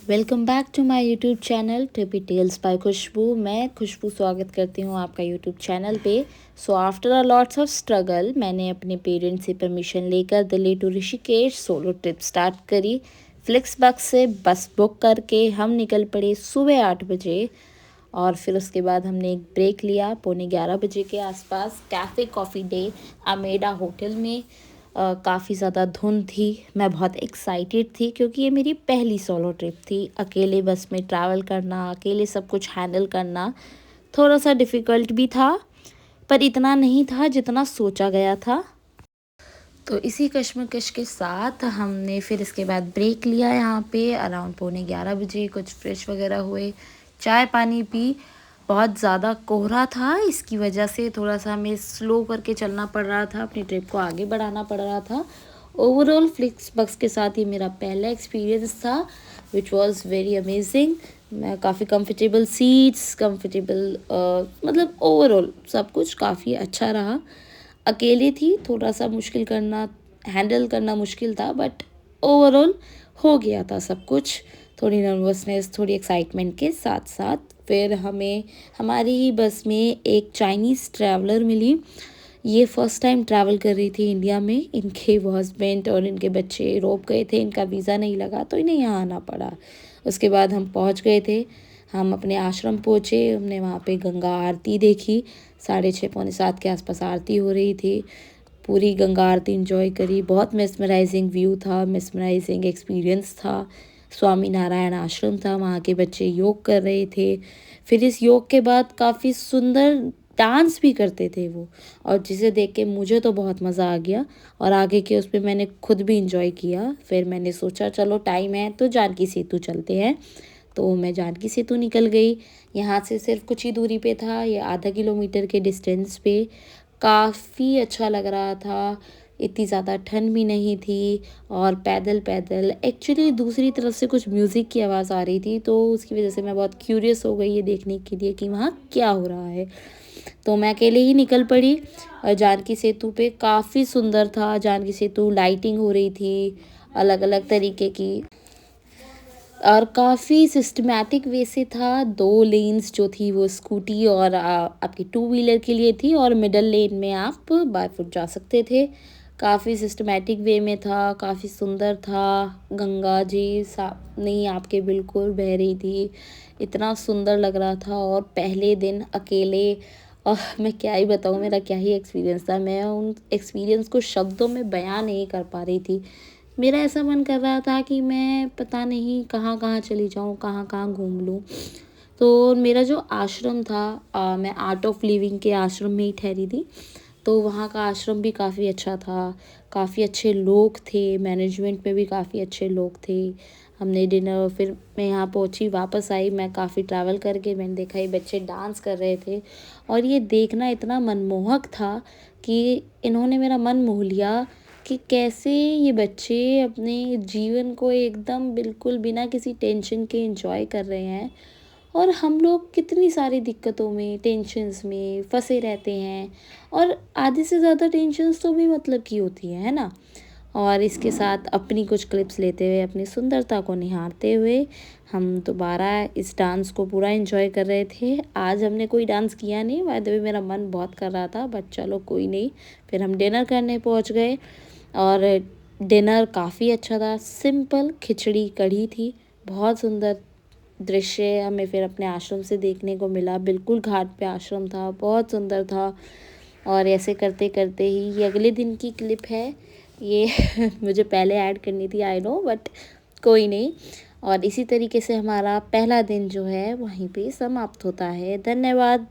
Welcome back to my YouTube channel Trippy Tales by Khushboo. मैं खुशबू स्वागत करती हूँ आपका यूट्यूब चैनल पे। So after a lots of struggle मैंने अपने पेरेंट्स से परमिशन लेकर Delhi to Rishikesh solo trip start करी। फ्लिक्सबस से बस बुक करके हम निकल पड़े सुबह 8 बजे और फिर उसके बाद हमने एक ब्रेक लिया पौने 11 बजे के आसपास कैफ़े कॉफ़ी डे अमेडा होटल में। काफ़ी ज़्यादा धुंध थी। मैं बहुत एक्साइटेड थी क्योंकि ये मेरी पहली सोलो ट्रिप थी। अकेले बस में ट्रैवल करना, अकेले सब कुछ हैंडल करना थोड़ा सा डिफ़िकल्ट भी था, पर इतना नहीं था जितना सोचा गया था। तो इसी कश्मकश के साथ हमने फिर इसके बाद ब्रेक लिया यहाँ पे अराउंड पौने 11 बजे। कुछ फ्रेश वगैरह हुए, चाय पानी पी। बहुत ज़्यादा कोहरा था, इसकी वजह से थोड़ा सा हमें स्लो करके चलना पड़ रहा था, अपनी ट्रिप को आगे बढ़ाना पड़ रहा था। ओवरऑल फ्लिक्सबस के साथ ये मेरा पहला एक्सपीरियंस था विच वॉज़ वेरी अमेजिंग। मैं काफ़ी कंफर्टेबल सीट्स, कंफर्टेबल मतलब ओवरऑल सब कुछ काफ़ी अच्छा रहा। अकेली थी, थोड़ा सा मुश्किल करना, हैंडल करना मुश्किल था, बट ओवरऑल हो गया था सब कुछ। थोड़ी नर्वसनेस, थोड़ी एक्साइटमेंट के साथ साथ फिर हमें हमारी ही बस में एक चाइनीज़ ट्रैवलर मिली। ये फर्स्ट टाइम ट्रैवल कर रही थी इंडिया में। इनके वो हस्बैंड और इनके बच्चे यूरोप गए थे, इनका वीज़ा नहीं लगा तो इन्हें यहाँ आना पड़ा। उसके बाद हम पहुँच गए थे, हम अपने आश्रम पहुँचे। हमने वहाँ पे गंगा आरती देखी। 6:30 पौने 7 के आसपास आरती हो रही थी। पूरी गंगा आरती इंजॉय करी। बहुत मेस्मराइजिंग व्यू था, मेस्मराइजिंग एक्सपीरियंस था। स्वामी नारायण आश्रम था, वहाँ के बच्चे योग कर रहे थे। फिर इस योग के बाद काफ़ी सुंदर डांस भी करते थे वो, और जिसे देख के मुझे तो बहुत मज़ा आ गया और आगे के उस पर मैंने खुद भी इंजॉय किया। फिर मैंने सोचा चलो टाइम है तो जानकी सेतु चलते हैं, तो मैं जानकी सेतु निकल गई। यहाँ से सिर्फ कुछ ही दूरी पे था, ये आधा किलोमीटर के डिस्टेंस पे। काफ़ी अच्छा लग रहा था, इतनी ज़्यादा ठंड भी नहीं थी। और पैदल पैदल एक्चुअली दूसरी तरफ से कुछ म्यूज़िक की आवाज़ आ रही थी, तो उसकी वजह से मैं बहुत क्यूरियस हो गई ये देखने के लिए कि वहाँ क्या हो रहा है। तो मैं अकेले ही निकल पड़ी। और जानकी सेतु पे काफ़ी सुंदर था जानकी सेतु, लाइटिंग हो रही थी अलग अलग तरीके की, और काफ़ी सिस्टमैटिक वे से था। 2 लेन्स जो थी वो स्कूटी और आपकी टू व्हीलर के लिए थी, और मिडल लेन में आप बाय फुट जा सकते थे। काफ़ी सिस्टमैटिक वे में था, काफ़ी सुंदर था। गंगा जी सामने ही आपके बिल्कुल बह रही थी, इतना सुंदर लग रहा था। और पहले दिन अकेले, मैं क्या ही बताऊँ, मेरा क्या ही एक्सपीरियंस था। मैं उन एक्सपीरियंस को शब्दों में बयां नहीं कर पा रही थी। मेरा ऐसा मन कर रहा था कि मैं पता नहीं कहाँ कहाँ चली जाऊँ, कहाँ कहाँ घूम लूँ। तो मेरा जो आश्रम था, मैं आर्ट ऑफ लिविंग के आश्रम में ही ठहरी थी। तो वहाँ का आश्रम भी काफ़ी अच्छा था, काफ़ी अच्छे लोग थे, मैनेजमेंट में भी काफ़ी अच्छे लोग थे। हमने डिनर, फिर मैं यहाँ पहुँची, वापस आई। मैं काफ़ी ट्रैवल करके मैंने देखा ये बच्चे डांस कर रहे थे, और ये देखना इतना मनमोहक था कि इन्होंने मेरा मन मोह लिया कि कैसे ये बच्चे अपने जीवन को एकदम बिल्कुल बिना किसी टेंशन के एंजॉय कर रहे हैं, और हम लोग कितनी सारी दिक्कतों में, टेंशन्स में फंसे रहते हैं। और आधे से ज़्यादा टेंशन्स तो भी मतलब की होती है ना। और इसके साथ अपनी कुछ क्लिप्स लेते हुए, अपनी सुंदरता को निहारते हुए हम दोबारा इस डांस को पूरा एंजॉय कर रहे थे। आज हमने कोई डांस किया नहीं, बाय द वे मेरा मन बहुत कर रहा था, बट चलो कोई नहीं। फिर हम डिनर करने पहुंच गए, और डिनर काफ़ी अच्छा था। सिंपल खिचड़ी कढ़ी थी, बहुत सुंदर दृश्य हमें फिर अपने आश्रम से देखने को मिला। बिल्कुल घाट पे आश्रम था, बहुत सुंदर था। और ऐसे करते करते ही ये अगले दिन की क्लिप है ये मुझे पहले ऐड करनी थी, आई नो, बट कोई नहीं। और इसी तरीके से हमारा पहला दिन जो है वहीं पे समाप्त होता है। धन्यवाद।